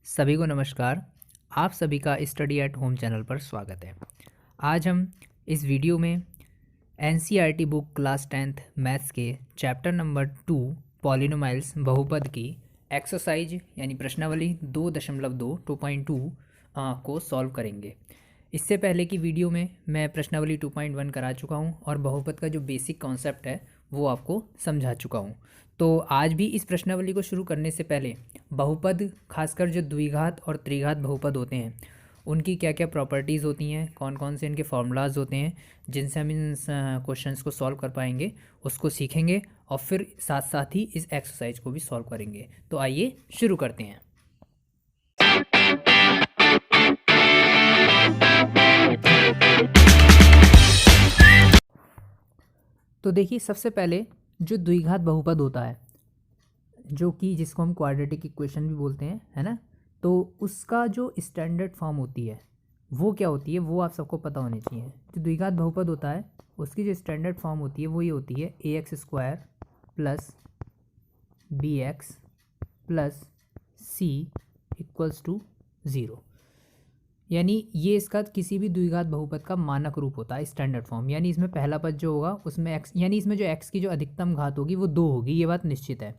सभी को नमस्कार। आप सभी का स्टडी एट होम चैनल पर स्वागत है। आज हम इस वीडियो में NCERT book class 10th maths के चैप्टर नंबर 2 पॉलिनोमाइल्स बहुपद की एक्सरसाइज यानी प्रश्नावली 2.2 को सॉल्व करेंगे। इससे पहले की वीडियो में मैं प्रश्नावली 2.1 करा चुका हूँ और बहुपद का जो बेसिक कॉन्सेप्ट है वो आपको समझा चुका हूँ। तो आज भी इस प्रश्नावली को शुरू करने से पहले बहुपद, खासकर जो द्विघात और त्रिघात बहुपद होते हैं, उनकी क्या क्या प्रॉपर्टीज़ होती हैं, कौन कौन से इनके फार्मूलाज होते हैं जिनसे हम इन क्वेश्चंस को सॉल्व कर पाएंगे, उसको सीखेंगे और फिर साथ साथ ही इस एक्सरसाइज को भी सॉल्व करेंगे। तो आइए शुरू करते हैं। तो देखिए, सबसे पहले जो द्विघात बहुपद होता है, जो कि जिसको हम क्वाड्रेटिक इक्वेशन भी बोलते हैं, है ना, तो उसका जो स्टैंडर्ड फॉर्म होती है वो क्या होती है, वो आप सबको पता होनी चाहिए। जो द्विघात बहुपद होता है उसकी जो स्टैंडर्ड फॉर्म होती है वो ये होती है ax² plus bx plus c equals to 0। यानी ये इसका किसी भी द्विघात बहुपद का मानक रूप होता है, स्टैंडर्ड फॉर्म। यानी इसमें पहला पद जो होगा उसमें x, यानी इसमें जो x की जो अधिकतम घात होगी वो 2 होगी, ये बात निश्चित है।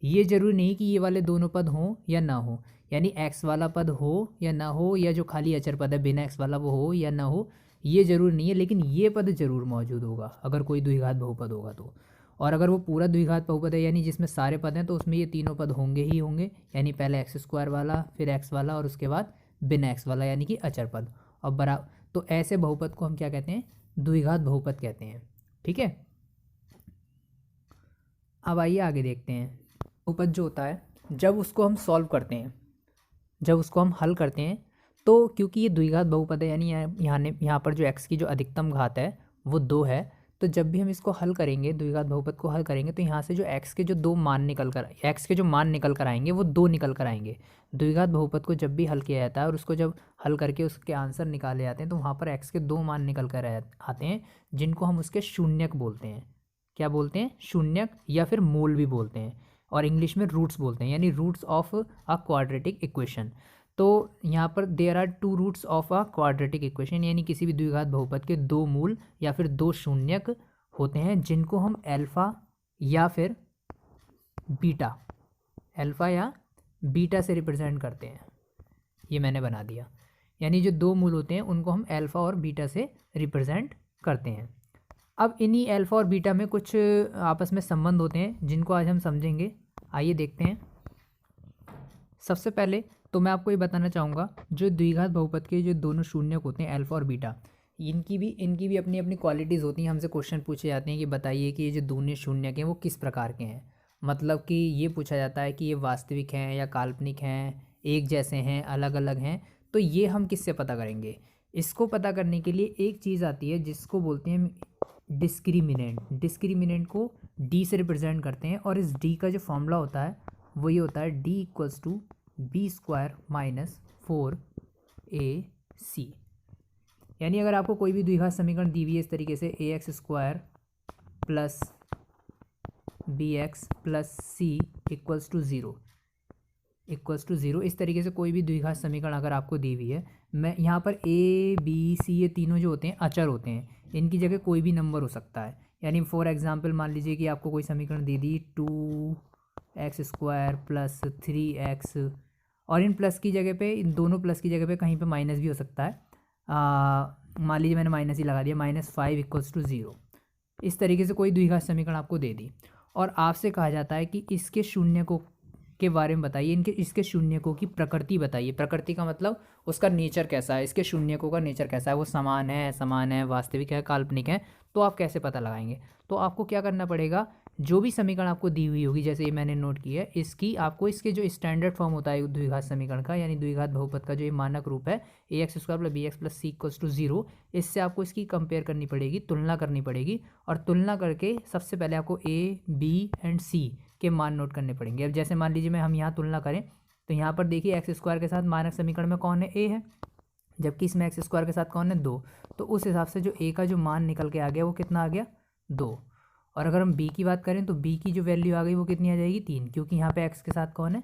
ये जरूरी नहीं कि ये वाले दोनों पद हों या ना हो, यानी x वाला पद हो या ना हो, या जो खाली अचर पद है बिना x वाला वो हो या ना हो, ये जरूरी नहीं है। लेकिन ये पद जरूर मौजूद होगा अगर कोई द्विघात बहुपद होगा तो। और अगर वो पूरा द्विघात बहुपद है यानी जिसमें सारे पद हैं, तो उसमें ये तीनों पद होंगे ही होंगे। यानी पहले x² वाला, फिर x वाला, और उसके बाद बिना x वाला यानी कि अचर पद। और तो ऐसे बहुपद को हम क्या कहते हैं? द्विघात बहुपद कहते हैं। ठीक है, अब आइए आगे देखते हैं। बहुपद जो होता है, जब उसको हम सॉल्व करते हैं, जब उसको हम हल करते हैं, तो क्योंकि ये द्विघात बहुपद है यानी यहाँ पर जो x की जो अधिकतम घात है वो 2 है, तो जब भी हम इसको हल करेंगे, द्विघात बहुपद को हल करेंगे, तो यहाँ से जो x के जो मान निकल कर आएंगे वो 2 निकल कर आएंगे। द्विघात बहुपद को जब भी हल किया जाता है और उसको जब हल करके उसके आंसर निकाले जाते हैं, तो वहाँ पर x के 2 मान निकल कर आते हैं, जिनको हम उसके शून्यक बोलते हैं। क्या बोलते हैं? शून्यक, या फिर मूल भी बोलते हैं, और इंग्लिश में रूट्स बोलते हैं, यानी roots of a quadratic equation. तो यहाँ पर there are 2 roots of a quadratic equation, यानी किसी भी द्विघात बहुपद के 2 मूल या फिर 2 शून्यक होते हैं, जिनको हम अल्फा या फिर बीटा, अल्फा या बीटा से रिप्रेजेंट करते हैं। ये मैंने बना दिया। यानी जो 2 मूल होते हैं उनको हम अल्फा और बीटा से रिप्रेजेंट करते हैं। अब इन्हीं अल्फा और बीटा में कुछ आपस में संबंध होते हैं जिनको आज हम समझेंगे। आइए देखते हैं। सबसे पहले तो मैं आपको ये बताना चाहूँगा, जो द्विघात बहुपद के जो दोनों शून्यक होते हैं अल्फा और बीटा, इनकी भी अपनी अपनी क्वालिटीज़ होती हैं। हमसे क्वेश्चन पूछे जाते हैं कि बताइए कि ये जो दोनों शून्यक हैं वो किस प्रकार के हैं। मतलब कि ये पूछा जाता है कि ये वास्तविक हैं या काल्पनिक हैं, एक जैसे हैं, अलग अलग हैं। तो ये हम किससे पता करेंगे? इसको पता करने के लिए एक चीज़ आती है जिसको बोलते हैं डिस्क्रिमिनेंट। डिस्क्रिमिनेंट को डी से रिप्रेजेंट करते हैं, और इस डी का जो फॉर्मूला होता है वो ये होता है D equals to b² minus 4ac। यानी अगर आपको कोई भी द्विघात समीकरण दी हुई है इस तरीके से ax² plus bx plus c equals to 0, इस तरीके से कोई भी द्विघात समीकरण अगर आपको दी हुई है, मैं यहाँ पर a b c ये तीनों जो होते हैं अचर होते हैं, इनकी जगह कोई भी नंबर हो सकता है। यानी फॉर एग्जांपल मान लीजिए कि आपको कोई समीकरण दे दी 2x² प्लस 3x, और इन प्लस की जगह पे, इन दोनों प्लस की जगह पे कहीं पे माइनस भी हो सकता है। मान लीजिए मैंने माइनस ही लगा दिया, -5 इक्वल्स टू 0। इस तरीके से कोई द्विघात समीकरण आपको दे दी और आपसे कहा जाता है कि इसके शून्यकों के बारे में बताइए, इसके शून्यकों की प्रकृति बताइए। प्रकृति का मतलब उसका नेचर कैसा है, इसके शून्यकों का नेचर कैसा है, वो समान है, वास्तविक है, काल्पनिक है। तो आप कैसे पता लगाएंगे? तो आपको क्या करना पड़ेगा, जो भी समीकरण आपको दी हुई होगी, जैसे ये मैंने नोट किया है, इसकी आपको इसके जो स्टैंडर्ड फॉर्म होता है द्विघात समीकरण का, यानी द्विघात बहुपद का जो ये मानक रूप है ax² plus bx plus c equals to 0, इससे आपको इसकी कंपेयर करनी पड़ेगी, तुलना करनी पड़ेगी। और तुलना करके सबसे पहले आपको a, b एंड c के मान नोट करने पड़ेंगे। अब जैसे मान लीजिए हम यहाँ तुलना करें, तो यहाँ पर देखिए x² के साथ मानक समीकरण में कौन है? a है, जबकि इसमें x² के साथ कौन है? 2। तो उस हिसाब से जो a का जो मान निकल के आ गया वो कितना आ गया? 2। और अगर हम b की बात करें तो b की जो वैल्यू आ गई वो कितनी आ जाएगी? 3, क्योंकि यहाँ पे x के साथ कौन है?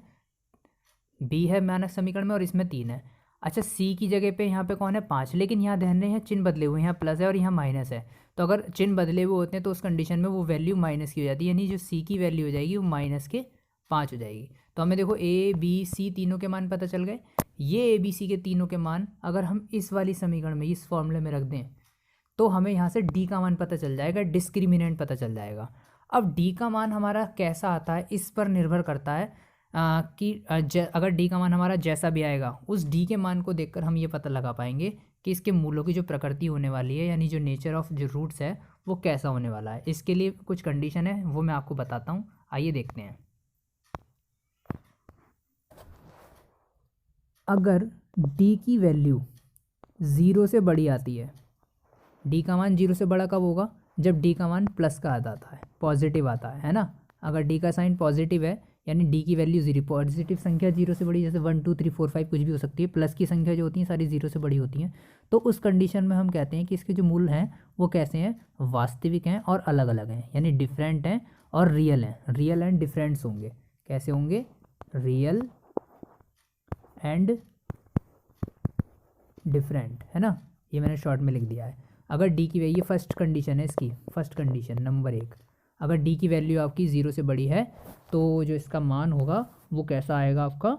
बी है मानक समीकरण में और इसमें 3 है। अच्छा सी की जगह पे यहाँ पे कौन है 5, लेकिन यहाँ ध्यान रहे हैं चिन्ह बदले हुए हैं, यहाँ प्लस है और यहाँ माइनस है। तो अगर चिन्ह बदले हुए होते हैं तो उस कंडीशन में वो वैल्यू माइनस की हो जाती है, यानी जो सी की वैल्यू हो जाएगी वो -5 हो जाएगी। तो हमें देखो ए बी सी तीनों के मान पता चल गए। ये ए बी सी के तीनों के मान अगर हम इस वाली समीकरण में इस फॉर्मूले में रख दें तो हमें यहाँ से डी का मान पता चल जाएगा, डिस्क्रिमिनेंट पता चल जाएगा। अब डी का मान हमारा कैसा आता है इस पर निर्भर करता है अगर डी का मान हमारा जैसा भी आएगा उस डी के मान को देखकर हम ये पता लगा पाएंगे कि इसके मूलों की जो प्रकृति होने वाली है, यानी जो नेचर ऑफ जो रूट्स है वो कैसा होने वाला है। इसके लिए कुछ कंडीशन है वो मैं आपको बताता हूँ, आइए देखते हैं। अगर डी की वैल्यू 0 से बड़ी आती है, डी का मान 0 से बड़ा कब होगा, जब डी का मान प्लस का आता है, पॉजिटिव आता है ना। अगर डी का साइन पॉजिटिव है यानी डी की वैल्यू 0, पॉजिटिव संख्या 0 से बड़ी, जैसे 1 2 3 4 5 कुछ भी हो सकती है, प्लस की संख्या जो होती है सारी 0 से बड़ी होती हैं, तो उस कंडीशन में हम कहते हैं कि इसके जो मूल हैं वो कैसे हैं, वास्तविक हैं और अलग अलग हैं, यानी डिफरेंट हैं और रियल हैं। रियल एंड डिफरेंट्स होंगे, कैसे होंगे, रियल एंड डिफरेंट, है ना। ये मैंने शॉर्ट में लिख दिया है। अगर डी की वैल्यू, ये फर्स्ट कंडीशन है इसकी, फर्स्ट कंडीशन नंबर 1, अगर डी की वैल्यू आपकी 0 से बड़ी है तो जो इसका मान होगा वो कैसा आएगा आपका,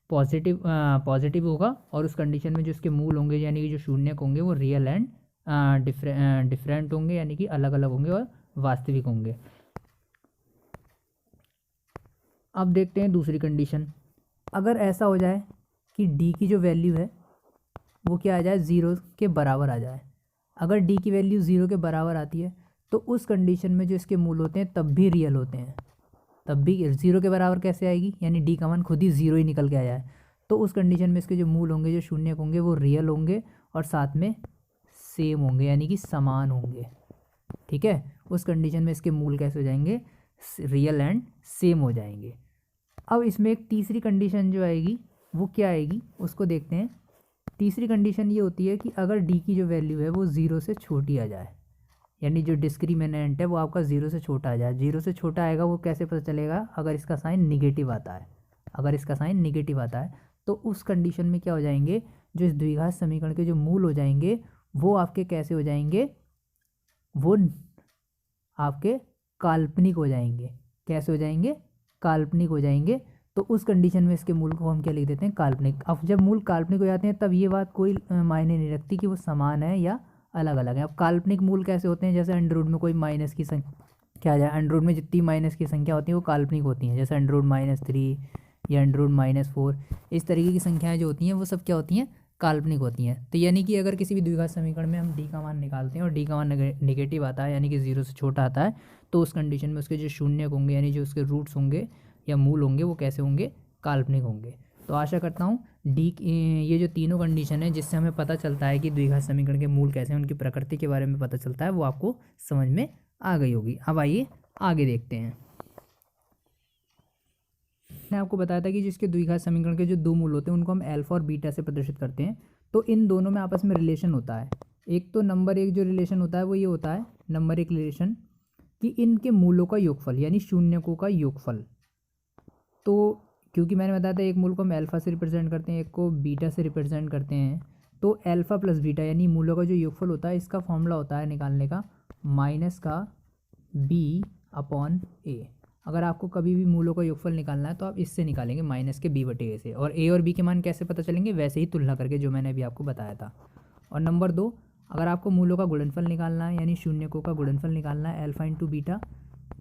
पॉजिटिव होगा। और उस कंडीशन में जो इसके मूल होंगे यानी कि जो शून्यक होंगे वो रियल एंड डिफरेंट होंगे, यानी कि अलग अलग होंगे और वास्तविक होंगे। अब देखते हैं दूसरी कंडीशन। अगर ऐसा हो जाए कि डी की जो वैल्यू है वो क्या आ जाए, 0 के बराबर आ जाए। अगर डी की वैल्यू 0 के बराबर आती है तो उस कंडीशन में जो इसके मूल होते हैं तब भी रियल होते हैं, तब भी 0 के बराबर कैसे आएगी, यानी डी का मान खुद ही 0 ही निकल के आ जाए। तो उस कंडीशन में इसके जो मूल होंगे, जो शून्यक होंगे वो रियल होंगे और साथ में सेम होंगे, यानी कि समान होंगे। ठीक है, उस कंडीशन में इसके मूल कैसे हो जाएंगे, रियल एंड सेम हो जाएंगे। अब इसमें एक तीसरी कंडीशन जो आएगी वो क्या आएगी उसको देखते हैं। तीसरी कंडीशन ये होती है कि अगर डी की जो वैल्यू है वो 0 से छोटी आ जाए, यानी जो डिस्क्रिमिनेंट है वो आपका 0 से छोटा आ जाए। 0 से छोटा आएगा वो कैसे पता चलेगा, अगर इसका साइन निगेटिव आता है। अगर इसका साइन निगेटिव आता है तो उस कंडीशन में क्या हो जाएंगे, जो इस द्विघात समीकरण के जो मूल हो जाएंगे वो आपके कैसे हो जाएंगे, वो आपके काल्पनिक हो जाएंगे। कैसे हो जाएंगे, काल्पनिक हो जाएंगे। तो उस कंडीशन में इसके मूल को हम क्या लिख देते हैं, काल्पनिक। अब जब मूल काल्पनिक हो जाते हैं तब ये बात कोई मायने नहीं रखती कि वो समान है या अलग अलग है। अब काल्पनिक मूल कैसे होते हैं, जैसे अंडर रूट में कोई माइनस की संख्या आ जाए, अंडर रूट में जितनी माइनस की संख्या होती है वो काल्पनिक होती हैं, जैसे अंडर रूट -3 या अंडर रूट -4, इस तरीके की संख्याएं जो होती हैं वो सब क्या होती हैं, काल्पनिक होती हैं। तो यानी कि अगर किसी भी द्विघात समीकरण में हम डी का मान निकालते हैं और डी का मान नेगेटिव आता है, यानी कि 0 से छोटा आता है, तो उस कंडीशन में उसके जो शून्यक होंगे यानी जो उसके रूट्स होंगे या मूल होंगे वो कैसे होंगे, काल्पनिक होंगे। तो आशा करता हूँ डी ये जो तीनों कंडीशन है जिससे हमें पता चलता है कि द्विघात समीकरण के मूल कैसे हैं, उनकी प्रकृति के बारे में पता चलता है, वो आपको समझ में आ गई होगी। अब आइए आगे देखते हैं। मैंने आपको बताया था कि जिसके द्विघात समीकरण के जो दो मूल होते हैं उनको हम अल्फा और बीटा से प्रदर्शित करते हैं। तो इन दोनों में आपस में रिलेशन होता है। एक तो नंबर 1 जो रिलेशन होता है वो ये होता है, नंबर 1 रिलेशन, कि इनके मूलों का योगफल यानी शून्यकों का योगफल। तो क्योंकि मैंने बताया था एक मूल को हम अल्फा से रिप्रेजेंट करते हैं, एक को बीटा से रिप्रेजेंट करते हैं, तो अल्फा प्लस बीटा यानी मूलों का जो योगफल होता है इसका फॉर्मूला होता है निकालने का -b/a। अगर आपको कभी भी मूलों का योगफल निकालना है तो आप इससे निकालेंगे, -b/a से। और a और b के मान कैसे पता चलेंगे, वैसे ही तुलना करके, जो मैंने अभी आपको बताया था। और नंबर 2, अगर आपको मूलों का गुणनफल निकालना है यानी शून्यकों का गुणनफल निकालना है अल्फा इंटू बीटा,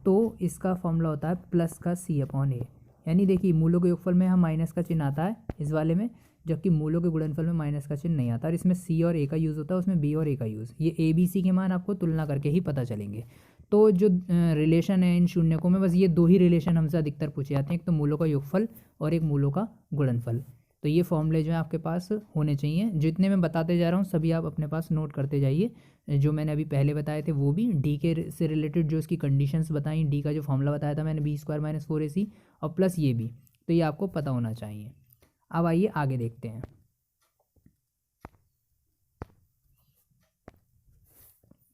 तो इसका फॉर्मूला होता है +c/a। यानी देखिए मूलों के योगफल में हम माइनस का चिन्ह आता है इस वाले में, जबकि मूलों के गुणनफल में माइनस का चिन्ह नहीं आता। और इसमें c और a का यूज़ होता है, उसमें b और a का यूज़। ये a b c के मान आपको तुलना करके ही पता चलेंगे। तो जो रिलेशन है इन शून्यकों में, बस ये दो ही रिलेशन हमसे अधिकतर पूछे जाते हैं, एक तो मूलों का योगफल और एक मूलों का गुणनफल। तो ये फॉर्मूले जो है आपके पास होने चाहिए। जितने मैं बताते जा रहा हूँ सभी आप अपने पास नोट करते जाइए। जो मैंने अभी पहले बताए थे वो भी, डी के से रिलेटेड जो इसकी कंडीशंस बताई, डी का जो फॉर्मूला बताया था मैंने b² - 4ac, और प्लस ये भी, तो ये आपको पता होना चाहिए। अब आइए आगे देखते हैं।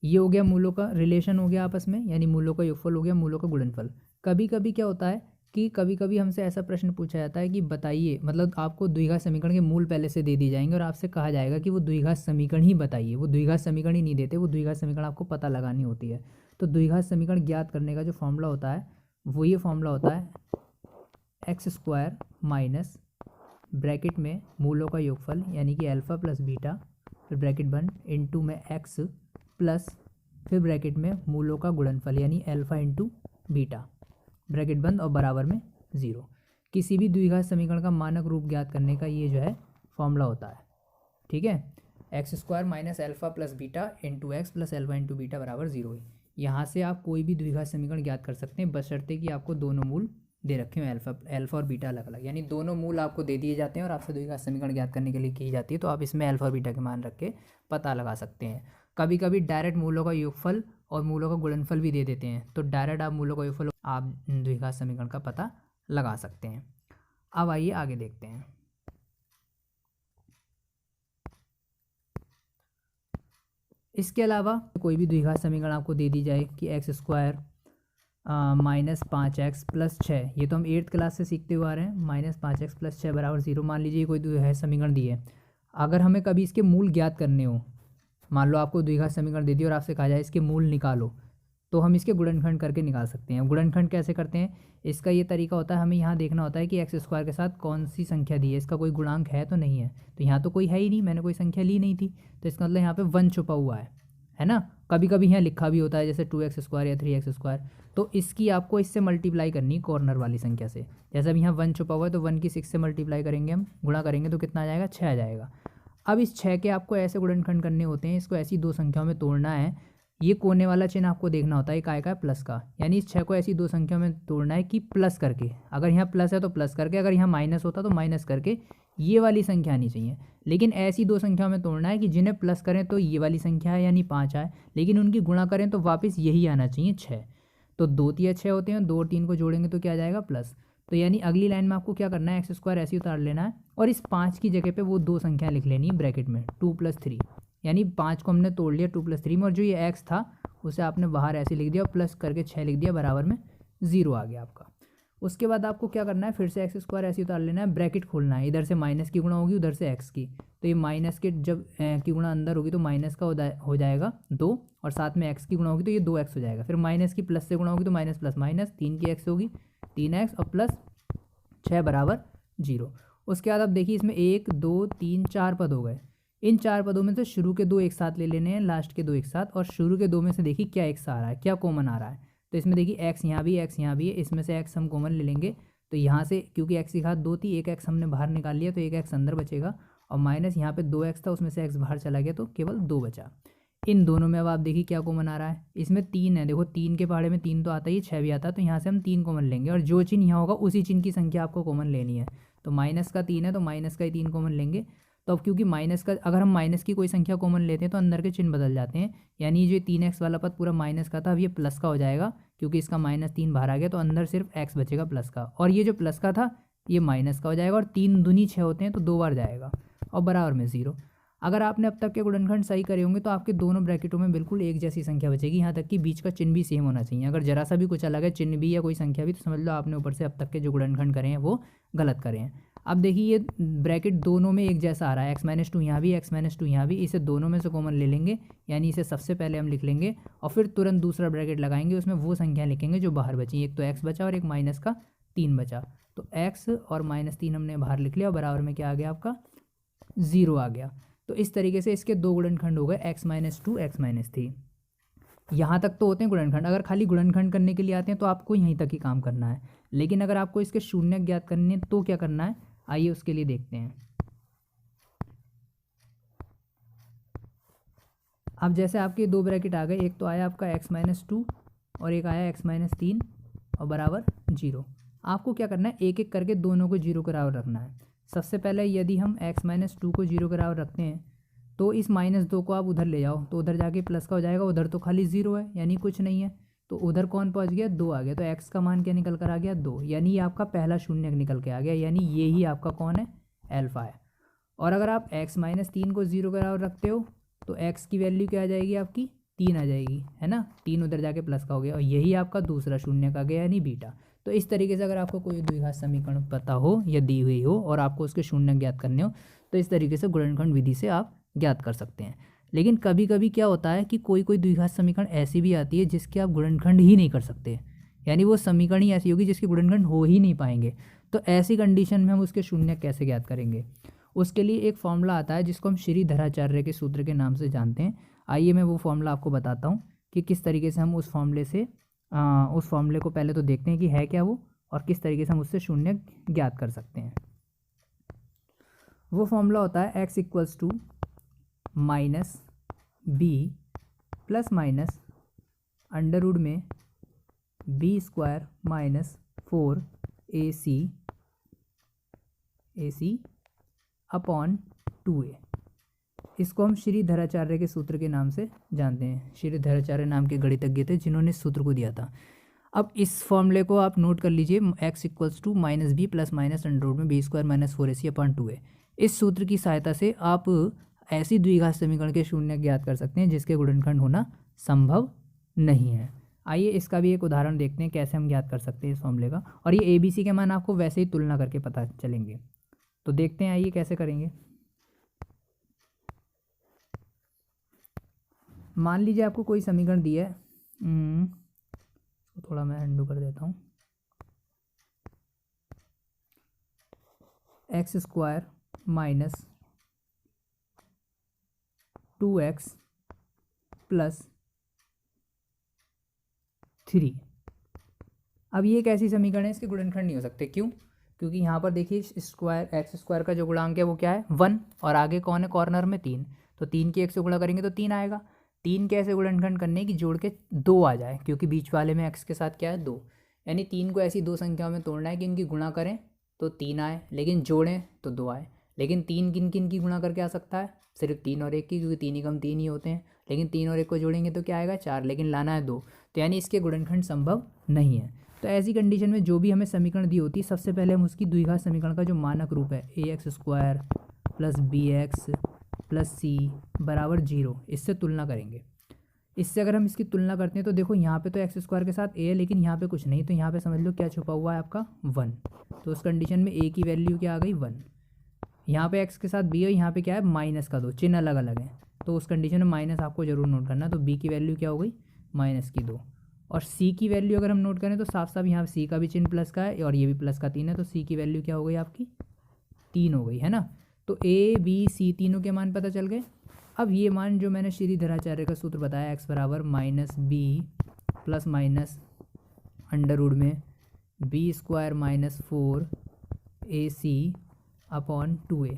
ये हो गया मूलों का रिलेशन हो गया आपस में, यानी मूलों का योगफल हो गया, मूलों का गुणनफल। कभी कभी क्या होता है कि कभी कभी हमसे ऐसा प्रश्न पूछा जाता है कि बताइए, मतलब आपको द्विघात समीकरण के मूल पहले से दे दिए जाएंगे और आपसे कहा जाएगा कि वो द्विघात समीकरण ही बताइए। वो द्विघात समीकरण ही नहीं देते, वो द्विघात समीकरण आपको पता लगानी होती है। तो द्विघात समीकरण ज्ञात करने का जो फॉर्मूला होता है वो ये फॉर्मूला होता है एक्स स्क्वायर माइनस ब्रैकेट में मूलों का योगफल यानी कि अल्फ़ा प्लस बीटा, फिर ब्रैकेट बंद इंटू में एक्स प्लस फिर ब्रैकेट में मूलों का गुणनफल यानी अल्फ़ा इंटू बीटा, ब्रैकेट बंद और बराबर में 0। किसी भी द्विघात समीकरण का मानक रूप ज्ञात करने का ये जो है फॉर्मूला होता है। ठीक है, x square minus alpha plus beta into x plus alpha into beta बराबर 0 है। यहाँ से आप कोई भी द्विघात समीकरण ज्ञात कर सकते हैं बशर्ते कि आपको दोनों मूल दे रखे हो, अल्फ़ा और बीटा अलग अलग, यानी दोनों मूल आपको दे दिए जाते हैं और आपसे द्विघात समीकरण ज्ञात करने के लिए की जाती है। तो आप इसमें अल्फ़ा और बीटा के मान रख के पता लगा सकते हैं। कभी कभी डायरेक्ट मूलों का योगफल और मूलों का गुणनफल भी दे देते हैं, तो डायरेक्ट आप मूलों का योगफल आप द्विघात समीकरण का पता लगा सकते हैं। अब आइए आगे देखते हैं। इसके अलावा कोई भी द्विघात समीकरण आपको दे दी जाए कि x square minus 5x plus 6, ये तो हम 8th क्लास से सीखते हुए आ रहे हैं, माइनस 5x प्लस 6 बराबर 0 मान लीजिए कोई द्विघात समीकरण दी है। अगर हमें कभी इसके मूल ज्ञात करने हो, मान लो आपको द्विघात समीकरण दे दी और आपसे कहा जाए इसके मूल निकालो, तो हम इसके गुणनखंड करके निकाल सकते हैं। गुणनखंड कैसे करते हैं, इसका ये तरीका होता है, हमें यहाँ देखना होता है कि एक्स स्क्वायर के साथ कौन सी संख्या दी है, इसका कोई गुणांक है तो नहीं है। तो यहाँ तो कोई है ही नहीं, मैंने कोई संख्या ली नहीं थी, तो इसका मतलब यहाँ पे 1 छुपा हुआ है ना। कभी कभी यहाँ लिखा भी होता है जैसे 2x स्क्वायर या 3x स्क्वायर, तो इसकी आपको इससे मल्टीप्लाई करनी कॉर्नर वाली संख्या से। जैसे अब यहाँ 1 छुपा हुआ है तो 1 की 6 से मल्टीप्लाई करेंगे, हम गुणा करेंगे तो कितना आ जाएगा, 6 आ जाएगा। अब इस 6 के आपको ऐसे गुणनखंड करने होते हैं, इसको ऐसी दो संख्याओं में तोड़ना है। ये कोने वाला चिन्ह आपको देखना होता है काय का है, प्लस का, यानी इस 6 को ऐसी दो संख्याओं में तोड़ना है कि प्लस करके, अगर यहाँ प्लस है तो प्लस करके, अगर यहाँ माइनस होता तो माइनस करके, ये वाली संख्या आनी चाहिए। लेकिन ऐसी दो संख्याओं में तोड़ना है कि जिन्हें प्लस करें तो ये वाली संख्या है यानी 5 आए, लेकिन उनकी गुणा करें तो वापस यही आना चाहिए 6। तो 2 तिया 6 होते हैं, 2 और 3 को जोड़ेंगे तो क्या आ जाएगा, प्लस। तो यानी अगली लाइन में आपको क्या करना है, एक्स स्क्वायर ऐसे उतार लेना है और इस 5 की जगह पे वो दो संख्या लिख लेनी है ब्रैकेट में, 2 + 3, यानी 5 को हमने तोड़ लिया 2 + 3 में, और जो ये एक्स था उसे आपने बाहर ऐसे लिख दिया और प्लस करके 6 लिख दिया, बराबर में 0 आ गया आपका। उसके बाद आपको क्या करना है, फिर से एक्स स्क्वायर ऐसे उतार लेना है, ब्रैकेट खोलना है, इधर से माइनस की गुणा होगी, उधर से एक्स की, तो ये माइनस के जब की गुणा अंदर होगी तो माइनस का हो जाएगा 2, और साथ में एक्स की गुणा होगी तो ये 2x हो जाएगा। फिर माइनस की प्लस से गुणा होगी तो माइनस प्लस माइनस, 3 की एक्स होगी 3x और प्लस 6 बराबर 0। उसके बाद अब देखिए इसमें 1 2 3 4 पद हो गए। इन 4 पदों में से शुरू के 2 एक साथ ले लेने हैं, लास्ट के 2 एक साथ, और शुरू के 2 में से देखिए क्या एक्स आ रहा है, क्या कॉमन आ रहा है। तो इसमें देखिए एक्स यहाँ भी, एक्स यहाँ भी है, इसमें से एक्स हम कॉमन ले लेंगे। तो यहाँ से क्योंकि एक्स की घात 2 थी, एक एक्स हमने बाहर निकाल लिया तो एक एक्स अंदर बचेगा, और माइनस यहाँ पे 2x था उसमें से एक्स बाहर चला गया तो केवल 2 बचा। इन दोनों में अब आप देखिए क्या कॉमन आ रहा है, इसमें 3 है, देखो 3 के पहाड़े में 3 तो आता ही, 6 भी आता है, तो यहाँ से हम 3 कॉमन लेंगे, और जो चिन्ह यहाँ होगा उसी चिन्ह की संख्या आपको कॉमन लेनी है। तो माइनस का 3 है तो माइनस का ही 3 कॉमन लेंगे। तो अब क्योंकि माइनस का, अगर हम माइनस की कोई संख्या कॉमन लेते हैं तो अंदर के चिन्ह बदल जाते हैं, यानी जो 3x वाला पद पूरा माइनस का था अब ये प्लस का हो जाएगा, क्योंकि इसका -3 बाहर आ गया तो अंदर सिर्फ x बचेगा प्लस का, और ये जो प्लस का था ये माइनस का हो जाएगा, और 3 दूनी 6 होते हैं तो 2 बार जाएगा, और बराबर में 0। अगर आपने अब तक के गुणनखंड सही करे होंगे तो आपके दोनों ब्रैकेटों में बिल्कुल एक जैसी संख्या बचेगी, यहाँ तक कि बीच का चिन्ह भी सेम होना चाहिए। अगर जरा सा भी कुछ अलग है, चिन्ह भी या कोई संख्या भी, तो समझ लो आपने ऊपर से अब तक के जो गुणनखंड करे हैं वो गलत करे हैं। अब देखिए ये ब्रैकेट दोनों में एक जैसा आ रहा है, x-2 यहाँ भी, x-2 यहाँ भी, इसे दोनों में से कॉमन ले लेंगे, यानी इसे सबसे पहले हम लिख लेंगे और फिर तुरंत दूसरा ब्रैकेट लगाएंगे, उसमें वो संख्या लिखेंगे जो बाहर बची। एक तो x बचा और एक -3 बचा, तो x और -3 हमने बाहर लिख लिया और बराबर में क्या आ गया आपका 0 आ गया। तो इस तरीके से इसके दो गुणनखंड हो गए, x-2 x-3। यहाँ तक तो होते हैं गुणनखंड। अगर खाली गुणनखंड करने के लिए आते हैं तो आपको यहीं तक ही काम करना है, लेकिन अगर आपको इसके शून्य ज्ञात करने तो क्या करना है, आइए उसके लिए देखते हैं। अब जैसे आपके दो ब्रैकेट आ गए, एक तो आया आपका x-2 और एक आया x-3 और बराबर 0। आपको क्या करना है, एक एक करके दोनों को 0 के बराबर रखना है। सबसे पहले यदि हम x-2 को 0 के बराबर रखते हैं तो इस -2 को आप उधर ले जाओ, तो उधर जाके प्लस का हो जाएगा, उधर तो खाली 0 है यानी कुछ नहीं है, तो उधर कौन पहुंच गया, 2 आ गया, तो x का मान क्या निकल कर आ गया 2, यानी ये आपका पहला शून्य निकल के आ गया, यानी ये ही आपका कौन है, अल्फा है। और अगर आप x-3 को 0 के बराबर रखते हो तो x की वैल्यू क्या आ जाएगी आपकी 3 आ जाएगी, है ना, 3 उधर जाके प्लस का हो गया, और यही आपका दूसरा शून्य का गया यानी बीटा। तो इस तरीके से अगर आपको कोई द्विघात समीकरण पता हो या दी हुई हो और आपको उसके शून्य ज्ञात करने हो तो इस तरीके से गुणनखंड विधि से आप ज्ञात कर सकते हैं। लेकिन कभी कभी क्या होता है कि कोई कोई द्विघात समीकरण ऐसी भी आती है जिसके आप गुणनखंड ही नहीं कर सकते, यानी वो समीकरण ही ऐसी होगी जिसके गुणनखंड हो ही नहीं पाएंगे। तो ऐसी कंडीशन में हम उसके शून्य कैसे ज्ञात करेंगे? उसके लिए एक फॉर्मूला आता है जिसको हम श्रीधराचार्य के सूत्र के नाम से जानते हैं। आइए मैं वो फॉर्मूला आपको बताता हूँ कि किस तरीके से हम उस फॉर्मूले को पहले तो देखते हैं कि है क्या वो और किस तरीके से हम उससे शून्य ज्ञात कर सकते हैं। वो फॉर्मूला होता है x equals to minus b plus minus under root में b square minus 4ac upon 2a। इसको हम श्रीधराचार्य के सूत्र के नाम से जानते हैं। श्रीधराचार्य नाम के गणितज्ञ थे जिन्होंने इस सूत्र को दिया था। अब इस फॉर्मूले को आप नोट कर लीजिए, x equals to minus b plus minus under root में b square minus 4ac upon 2a। इस सूत्र की सहायता से आप ऐसी द्विघात समीकरण के शून्य ज्ञात कर सकते हैं जिसके गुणनखंड होना संभव नहीं है। आइए इसका भी एक उदाहरण देखते हैं कैसे हम ज्ञात कर सकते हैं इस फॉर्मूले का, और ये ABC के मान आपको वैसे ही तुलना करके पता चलेंगे। तो देखते हैं आइए कैसे करेंगे। मान लीजिए आपको कोई समीकरण दिया है, थोड़ा मैं अंडू कर देता हूँ। X square minus 2x plus 3। अब ये एक ऐसी समीकरण है इसके गुणनखंड नहीं हो सकते। क्यों? क्योंकि यहाँ पर देखिए एक्स स्क्वायर का जो गुणांक है वो क्या है 1, और आगे कौन है कॉर्नर में 3, तो 3 की 1 से गुणा करेंगे तो 3 आएगा। 3 कैसे गुणनखंड करने की जोड़ के 2 आ जाए, क्योंकि बीच वाले में x के साथ क्या है 2, यानी 3 को ऐसी दो संख्याओं में तोड़ना है कि इनकी गुणा करें तो 3 आए, लेकिन जोड़ें तो 2 आए। लेकिन 3 किन किन की गुणा करके आ सकता है? सिर्फ 3 और 1 की, क्योंकि 3 ही कम 3 ही होते हैं। लेकिन 3 और 1 को जोड़ेंगे तो क्या आएगा 4, लेकिन लाना है 2, तो यानी इसके गुणनखंड संभव नहीं है। तो ऐसी कंडीशन में जो भी हमें समीकरण दी होती है सबसे पहले हम उसकी द्विघात समीकरण का जो मानक रूप है ax square plus bx plus c बराबर 0, इससे तुलना करेंगे। इससे अगर हम इसकी तुलना करते हैं तो देखो यहाँ पे तो एक्स स्क्वायर के साथ a है, लेकिन यहाँ पे कुछ नहीं, तो यहाँ पे समझ लो क्या छुपा हुआ है आपका 1। तो उस कंडीशन में a की वैल्यू क्या आ गई 1। यहाँ पे x के साथ b है, यहाँ पे क्या है माइनस का 2, चिन्ह अलग अलग है, तो उस कंडीशन में माइनस आपको जरूर नोट करना। तो b की वैल्यू क्या हो गई माइनस की 2, और c की वैल्यू अगर हम नोट करें तो साफ साफ यहाँ c का भी चिन्ह प्लस का है और ये भी प्लस का 3 है, तो c की वैल्यू क्या हो गई आपकी 3 हो गई, है ना। तो a b c तीनों के मान पता चल गए। अब ये मान जो मैंने श्रीधराचार्य का सूत्र बताया x बराबर minus b plus minus under root में b square minus 4ac upon 2a,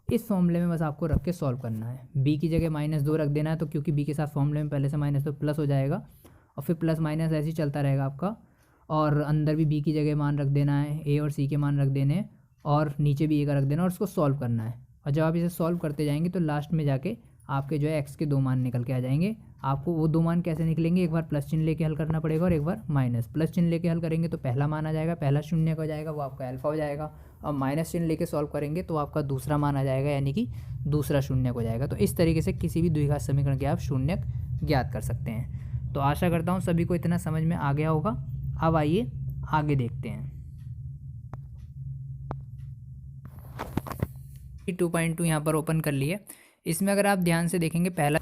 इस फॉर्मूले में बस आपको रख के सॉल्व करना है। b की जगह -2 रख देना है, तो क्योंकि b के साथ फॉर्मूले में पहले से माइनस तो प्लस हो जाएगा, और फिर प्लस माइनस ऐसे ही चलता रहेगा आपका। और अंदर भी b की जगह मान रख देना है, a और c के मान रख देने हैं, और नीचे भी a का रख देना, और उसको सॉल्व करना है। और जब आप इसे सॉल्व करते जाएंगे तो लास्ट में जाके आपके जो है x के 2 मान निकल के आ जाएंगे। आपको वो 2 मान कैसे निकलेंगे, एक बार प्लस चिन्ह लेके हल करना पड़ेगा और एक बार माइनस। प्लस चिन्ह लेके हल करेंगे तो पहला मान आ जाएगा, पहला शून्य हो जाएगा, वो आपका अल्फा हो जाएगा। और माइनस चिन्ह लेके सॉल्व करेंगे तो आपका दूसरा मान आ जाएगा, यानी कि दूसरा शून्य हो जाएगा। तो इस तरीके से किसी भी द्विघात समीकरण के आप शून्य ज्ञात कर सकते हैं। तो आशा करता हूँ सभी को इतना समझ में आ गया होगा। अब आइए आगे देखते हैं। 2.2 यहाँ पर ओपन कर लिए। इसमें अगर आप ध्यान से देखेंगे पहला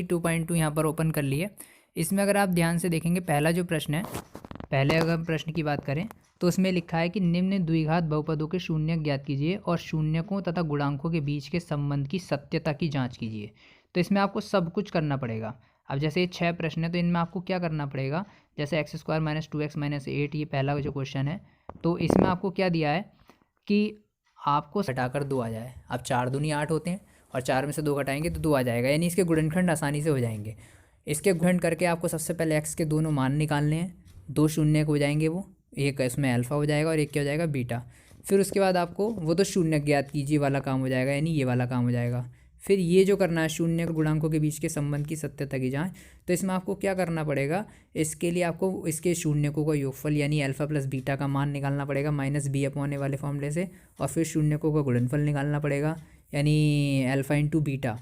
2.2 यहाँ पर ओपन कर लिए। इसमें अगर आप ध्यान से देखेंगे पहला जो प्रश्न है, पहले अगर हम प्रश्न की बात करें तो उसमें लिखा है कि निम्न द्विघात बहुपदों के शून्य ज्ञात कीजिए और शून्यकों तथा गुणांकों के बीच के संबंध की सत्यता की जांच कीजिए। तो इसमें आपको सब कुछ करना पड़ेगा। अब जैसे ये 6 प्रश्न है तो इनमें आपको क्या करना पड़ेगा, जैसे x square minus 2x minus 8, ये पहला जो क्वेश्चन है, तो इसमें आपको क्या दिया है कि आपको हटाकर 2 आ जाए। अब 4 दूनी 8 होते हैं और 4 में से 2 घटाएंगे तो 2 आ जाएगा, यानी इसके गुणनखंड आसानी से हो जाएंगे। इसके गुणनखंड करके आपको सबसे पहले x के दोनों मान निकालने हैं, 2 शून्य हो जाएंगे, वो एक इसमें अल्फ़ा हो जाएगा और एक क्या हो जाएगा बीटा। फिर उसके बाद आपको वो तो शून्य ज्ञात कीजिए वाला काम हो जाएगा, यानी ये वाला काम हो जाएगा। फिर ये जो करना है शून्य गुणांकों के बीच के संबंध की सत्यता की जांच, तो इसमें आपको क्या करना पड़ेगा, इसके लिए आपको इसके शून्यकों का योगफल यानी अल्फ़ा प्लस बीटा का मान निकालना पड़ेगा माइनस बी अपॉन ए वाले फॉर्मूले से, और फिर शून्यकों का गुणनफल निकालना पड़ेगा यानी अल्फ़ा इंटू बीटा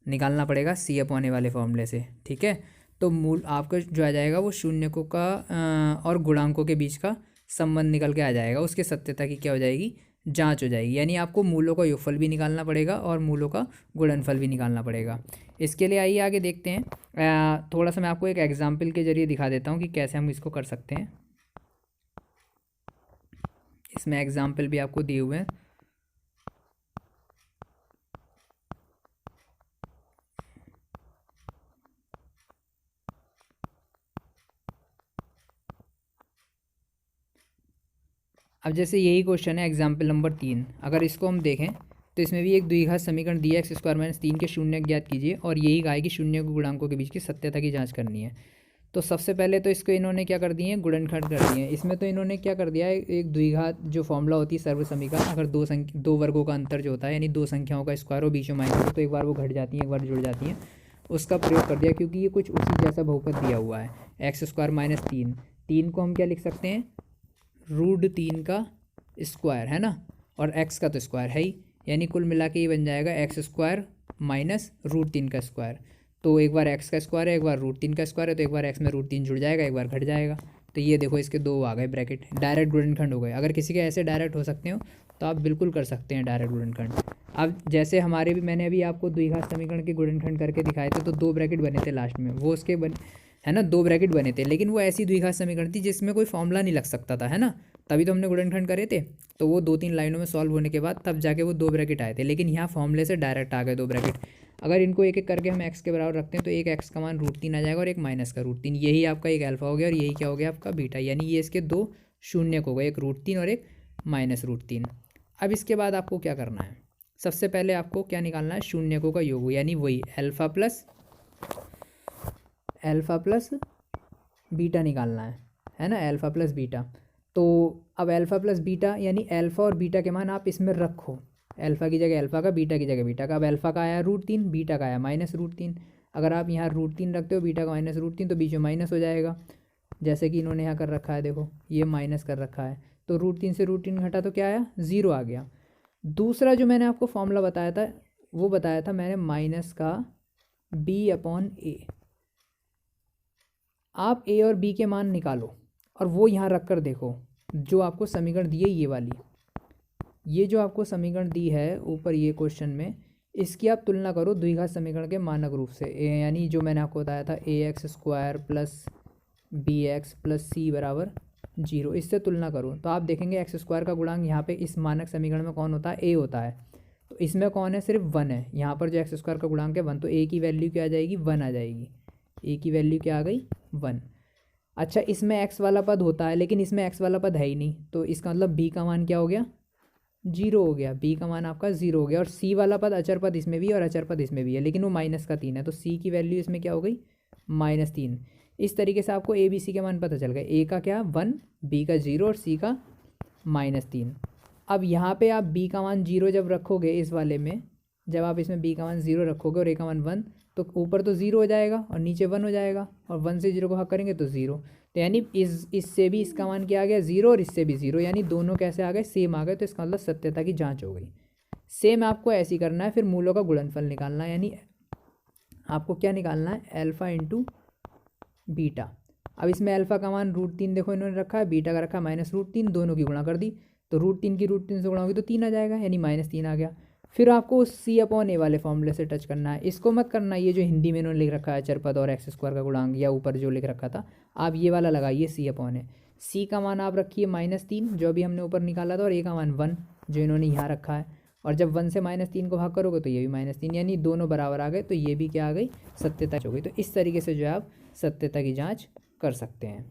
निकालना पड़ेगा सी अपॉन ए वाले फॉर्मूले से। ठीक है, तो मूल आपका जो आ जाएगा वो शून्यकों का और गुणांकों के बीच का संबंध निकल के आ जाएगा, उसके सत्यता की क्या हो जाएगी, जांच हो जाएगी। यानी आपको मूलों का योगफल भी निकालना पड़ेगा और मूलों का गुणनफल भी निकालना पड़ेगा। इसके लिए आइए आगे देखते हैं। थोड़ा सा मैं आपको एक एग्जाम्पल के जरिए दिखा देता हूँ कि कैसे हम इसको कर सकते हैं। इसमें एग्जाम्पल भी आपको दिए हुए हैं। अब जैसे यही क्वेश्चन है एग्जाम्पल नंबर 3, अगर इसको हम देखें तो इसमें भी एक द्विघात समीकरण दिया एक्स स्क्वायर माइनस 3 के शून्य ज्ञात कीजिए और यही कहा है कि शून्य को गुणांकों के बीच की सत्यता की जांच करनी है। तो सबसे पहले तो इसको इन्होंने क्या कर दिए हैं, गुणनखंड कर दिए हैं। इसमें तो इन्होंने क्या कर दिया है, एक द्विघात जो फॉर्मूला होती है सर्व समीकरण, अगर दो वर्गों का अंतर जो होता है यानी दो संख्याओं का स्क्वायर हो बीच में माइनस हो तो एक बार वो घट जाती है एक बार जुड़ जाती हैं, उसका प्रयोग कर दिया। क्योंकि ये कुछ उसी जैसा बहुपद दिया हुआ है एक्स स्क्वायर माइनस 3, 3 को हम क्या लिख सकते हैं, √3 का स्क्वायर है ना, और एक्स का तो स्क्वायर है ही, यानी कुल मिला के ये बन जाएगा एक्स स्क्वायर माइनस √3 का स्क्वायर। तो एक बार एक्स का स्क्वायर है एक बार √3 का स्क्वायर है, तो एक बार एक्स में √3 जुड़ जाएगा एक बार घट जाएगा। तो ये देखो इसके दो आ गए ब्रैकेट, डायरेक्ट गुणनखंड हो गए। अगर किसी के ऐसे डायरेक्ट हो सकते हो तो आप बिल्कुल कर सकते हैं डायरेक्ट गुणनखंड। अब जैसे हमारे भी, मैंने अभी आपको द्विघात समीकरण के गुणनखंड करके दिखाए थे, तो दो ब्रैकेट बने थे लास्ट में, वो उसके है ना, दो ब्रैकेट बने थे, लेकिन वो ऐसी द्विघात समीकरण थी जिसमें कोई फॉर्मूला नहीं लग सकता था, है ना, तभी तो हमने गुणनखंड करे थे। तो वो 2-3 लाइनों में सॉल्व होने के बाद तब जाके वो दो ब्रैकेट आए थे, लेकिन यहाँ फॉर्मूले से डायरेक्ट आ गए दो ब्रैकेट। अगर इनको एक एक करके हम एक्स के बराबर रखते हैं तो एक एक्स का मान √3 आ जाएगा और एक माइनस का √3, यही आपका एक अल्फा हो गया और यही क्या हो गया आपका बीटा, यानी ये इसके दो शून्य हो गए, एक √3 और एक माइनस √3। अब इसके बाद आपको क्या करना है, सबसे पहले आपको क्या निकालना है, शून्यकों का योग, यानी वही अल्फा प्लस बीटा निकालना है ना, अल्फा प्लस बीटा। तो अब अल्फा प्लस बीटा यानी अल्फा और बीटा के मान आप इसमें रखो, अल्फा की जगह अल्फा का, बीटा की जगह बीटा का। अब अल्फा का आया √3, बीटा का आया माइनस √3। अगर आप यहाँ √3 रखते हो, बीटा का माइनस √3, तो बीच में माइनस हो जाएगा, जैसे कि इन्होंने यहाँ कर रखा है, देखो ये माइनस कर रखा है। तो √3 से √3 घटा तो क्या आया, 0 आ गया। दूसरा जो मैंने आपको फॉर्मूला बताया था, वो बताया था मैंने माइनस का b/a। आप a और b के मान निकालो और वो यहाँ रख कर देखो, जो आपको समीकरण दी है ये वाली, ये जो आपको समीकरण दी है ऊपर ये क्वेश्चन में, इसकी आप तुलना करो द्विघात समीकरण के मानक रूप से, यानी जो मैंने आपको बताया था ax² plus bx plus c बराबर 0, इससे तुलना करो तो आप देखेंगे x² का गुणांक यहाँ पे इस मानक समीकरण में कौन होता है, a होता है। तो इसमें कौन है, सिर्फ 1 है। यहाँ पर जो x² का गुणांक है 1, तो a की वैल्यू क्या आ जाएगी, 1 आ जाएगी। a की वैल्यू क्या आ गई, 1। अच्छा, इसमें x वाला पद होता है लेकिन इसमें x वाला पद है ही नहीं, तो इसका मतलब b का मान क्या हो गया, 0 हो गया। b का मान आपका 0 हो गया। और c वाला पद अचर पद इसमें भी है और अचर पद इसमें भी है, लेकिन वो -3 है, तो c की वैल्यू इसमें क्या हो गई, -3। इस तरीके से आपको a b c के मान पता चल गए, a का क्या 1, b का 0 और c का -3। अब यहाँ पे आप b का मान 0 जब रखोगे इस वाले में, जब आप इसमें b का मान 0 रखोगे और a का मान 1, तो ऊपर तो 0 हो जाएगा और नीचे 1 हो जाएगा, और 1 से 0 को हक करेंगे तो 0। तो यानी इससे भी इसका मान क्या आ गया, 0, और इससे भी 0, यानी दोनों कैसे आ गए, सेम आ गए। तो इसका मतलब सत्यता की जांच हो गई। सेम आपको ऐसे ही करना है, फिर मूलों का गुणनफल निकालना है, यानी आपको क्या निकालना है, अल्फा इंटू बीटा। अब इसमें अल्फा का मान √3 देखो इन्होंने रखा है, बीटा का रखा है -√3, दोनों की गुणा कर दी, तो √3 की √3 से गुणा होगी तो 3 आ जाएगा, यानी -3 आ गया। फिर आपको c/a वाले फॉर्मूले से टच करना है, इसको मत करना ये जो हिंदी में इन्होंने लिख रखा है चरपद और x² का गुणांक, या ऊपर जो लिख रखा था, आप ये वाला लगाइए c/a। c का मान आप रखिए -3 जो अभी हमने ऊपर निकाला था, और a का मान 1 जो इन्होंने यहाँ रखा है, और जब 1 से -3 को भाग करोगे तो ये भी -3, यानी दोनों बराबर आ गए, तो ये भी क्या आ गई, सत्यता हो गई। तो इस तरीके से जो है आप सत्यता की जाँच कर सकते हैं।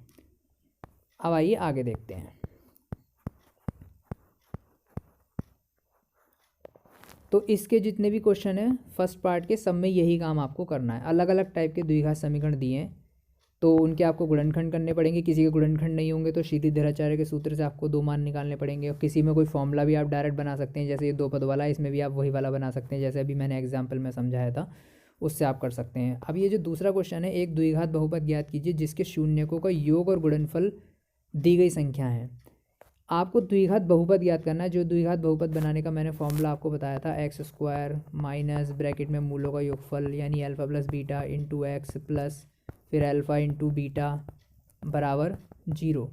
अब आइए आगे देखते हैं। तो इसके जितने भी क्वेश्चन हैं फर्स्ट पार्ट के, सब में यही काम आपको करना है। अलग अलग टाइप के द्विघात समीकरण दिए हैं, तो उनके आपको गुणनखंड करने पड़ेंगे। किसी के गुणनखंड नहीं होंगे तो श्रीधराचार्य के सूत्र से आपको 2 मान निकालने पड़ेंगे, और किसी में कोई फॉर्मूला भी आप डायरेक्ट बना सकते हैं, जैसे ये 2 पद वाला है, इसमें भी आप वही वाला बना सकते हैं, जैसे अभी मैंने एग्जाम्पल में समझाया था, उससे आप कर सकते हैं। अब ये जो दूसरा क्वेश्चन है, एक द्विघात बहुपद ज्ञात कीजिए जिसके शून्यकों का योग और गुणनफल दी गई संख्या है। आपको द्विघात बहुपद याद करना है। जो द्विघात बहुपद बनाने का मैंने फॉर्मूला आपको बताया था, x² माइनस ब्रैकेट में मूलों का योगफल, यानी alpha plus beta into x plus फिर अल्फा इंटू बीटा बराबर 0।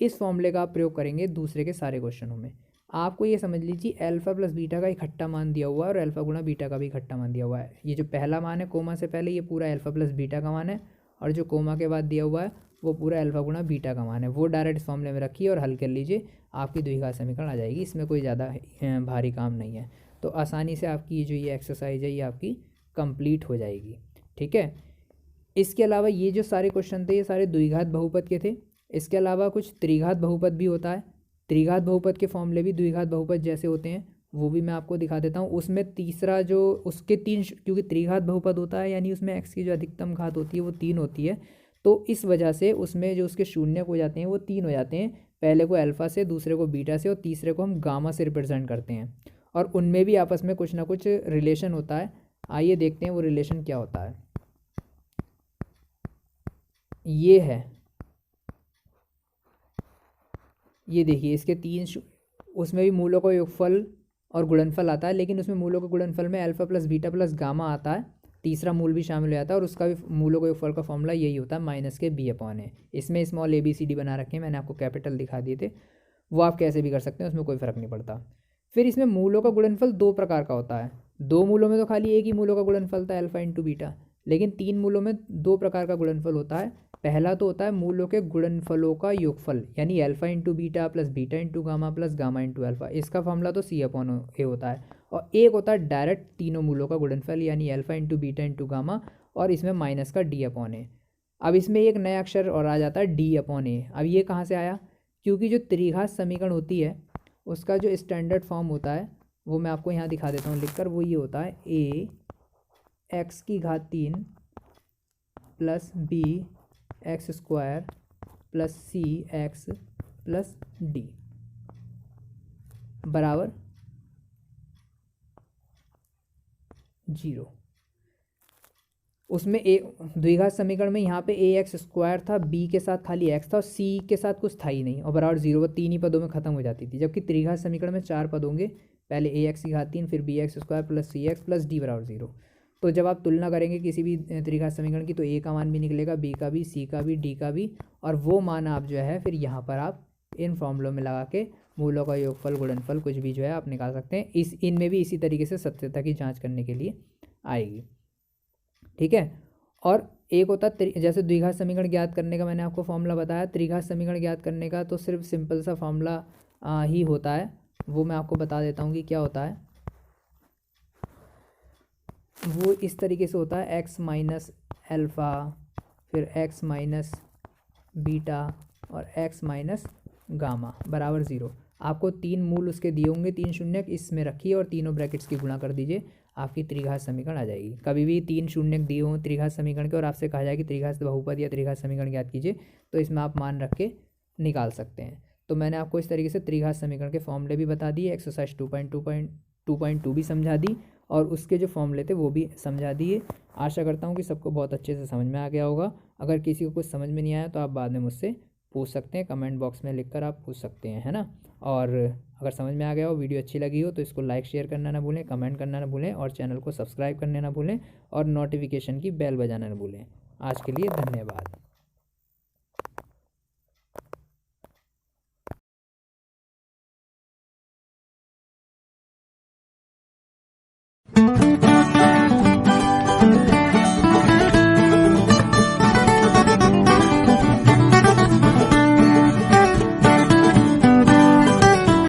इस फॉर्मूले का आप प्रयोग करेंगे दूसरे के सारे क्वेश्चनों में। आपको ये समझ लीजिए अल्फ़ा प्लस बीटा का इकट्ठा मान दिया हुआ है और अल्फ़ा गुणा बीटा का भी इकट्ठा मान दिया हुआ है। ये जो पहला मान है कोमा से पहले, ये पूरा अल्फ़ा प्लस बीटा का मान है, और जो कोमा के बाद दिया हुआ है वो पूरा अल्फ़ा गुणा बीटा का मान है। वो डायरेक्ट इस फॉर्मूले में रखिए और हल कर लीजिए, आपकी द्विघात समीकरण आ जाएगी। इसमें कोई ज़्यादा भारी काम नहीं है। तो आसानी से आपकी ये जो ये एक्सरसाइज है ये आपकी कंप्लीट हो जाएगी। ठीक है, इसके अलावा ये जो सारे क्वेश्चन थे ये सारे द्विघात बहुपद के थे। इसके अलावा कुछ त्रिघात बहुपद भी होता है। त्रिघात बहुपद के फॉर्मूले भी द्विघात बहुपद जैसे होते हैं, वो भी मैं आपको दिखा देता हूँ। उसमें तीसरा जो उसके तीन, क्योंकि त्रिघात बहुपद होता है यानी उसमें एक्स की जो अधिकतम घात होती है वो 3 होती है, तो इस वजह से उसमें जो उसके शून्य हो जाते हैं वो 3 हो जाते हैं। पहले को अल्फ़ा से, दूसरे को बीटा से और तीसरे को हम गामा से रिप्रेजेंट करते हैं, और उनमें भी आपस में कुछ ना कुछ रिलेशन होता है। आइए देखते हैं वो रिलेशन क्या होता है। ये है, ये देखिए इसके उसमें भी मूलों का योगफल और गुणनफल आता है, लेकिन उसमें मूलों के गुणनफल में alpha plus beta plus gamma आता है, तीसरा मूल भी शामिल हो जाता है, और उसका भी मूलों के योगफल का फॉर्मूला यही होता है माइनस के बी अपॉन ए। इसमें स्मॉल ABCD बना रखे हैं, मैंने आपको कैपिटल दिखा दिए थे, वो आप कैसे भी कर सकते हैं, उसमें कोई फ़र्क नहीं पड़ता। फिर इसमें मूलों का गुणनफल 2 प्रकार का होता है। 2 मूलों में तो खाली एक ही मूलों का गुणनफल था अल्फ़ा इंटू बीटा, लेकिन 3 मूलों में 2 प्रकार का गुणनफल होता है। पहला तो होता है मूलों के गुणनफलों का योगफल, यानी alpha into beta plus beta into gamma plus gamma into alpha, इसका फॉर्मूला तो C अपॉन ए होता है। और एक होता है डायरेक्ट तीनों मूलों का गुणनफल, यानी alpha into beta into gamma, और इसमें माइनस का D अपॉन ए। अब इसमें एक नया अक्षर और आ जाता है D अपॉन ए। अब ये कहाँ से आया? क्योंकि जो त्रिघात समीकरण होती है उसका जो स्टैंडर्ड फॉर्म होता है वो मैं आपको यहाँ दिखा देता हूँ लिखकर। वो ये होता है a x की घात 3 plus b x square plus c x plus d बराबर 0। उसमें ए द्विघात समीकरण में यहाँ पे ax स्क्वायर था, b के साथ खाली x था और c के साथ कुछ था ही नहीं, और बराबर 0, वो 3 ही पदों में खत्म हो जाती थी। जबकि त्रिघात समीकरण में 4 पद होंगे, पहले ax की घात 3 फिर bx square plus c x plus d बराबर 0। तो जब आप तुलना करेंगे किसी भी त्रिघात समीकरण की, तो a का मान भी निकलेगा, b का भी, c का भी, d का भी, और वो मान आप जो है फिर यहाँ पर आप इन फॉर्मूलों में लगा के मूलों का योगफल गुणनफल कुछ भी जो है आप निकाल सकते हैं। इनमें भी इसी तरीके से सत्यता की जाँच करने के लिए आएगी। ठीक है, और एक होता है जैसे द्विघात समीकरण ज्ञात करने का मैंने आपको फॉर्मूला बताया। त्रिघात समीकरण ज्ञात करने का तो सिर्फ सिंपल सा फॉर्मूला ही होता है, वो मैं आपको बता देता हूँ कि क्या होता है। वो इस तरीके से होता है, x माइनस अल्फ़ा फिर x माइनस बीटा और x माइनस गामा बराबर 0। आपको 3 मूल उसके दिए होंगे, 3 शून्यक इसमें रखिए और तीनों ब्रैकेट्स की गुणा कर दीजिए, आपकी त्रिघात समीकरण आ जाएगी। कभी भी 3 शून्यक दिए हों त्रिघात समीकरण के और आपसे कहा जाए कि त्रिघात बहुपद या त्रिघात समीकरण ज्ञात कीजिए, तो इसमें आप मान रख के निकाल सकते हैं। तो मैंने आपको इस तरीके से त्रिघात समीकरण के फॉर्मूले भी बता दिए, एक्सरसाइज 2.2 भी समझा दी, और उसके जो फॉर्मूले थे वो भी समझा दिए। आशा करता हूँ कि सबको बहुत अच्छे से समझ में आ गया होगा। अगर किसी को कुछ समझ में नहीं आया तो आप बाद में मुझसे पूछ सकते हैं, कमेंट बॉक्स में लिखकर आप पूछ सकते हैं, है ना। और अगर समझ में आ गया हो, वीडियो अच्छी लगी हो, तो इसको लाइक शेयर करना ना भूलें, कमेंट करना ना भूलें, और चैनल को सब्सक्राइब करने ना भूलें, और नोटिफिकेशन की बेल बजाना ना भूलें। आज के लिए धन्यवाद।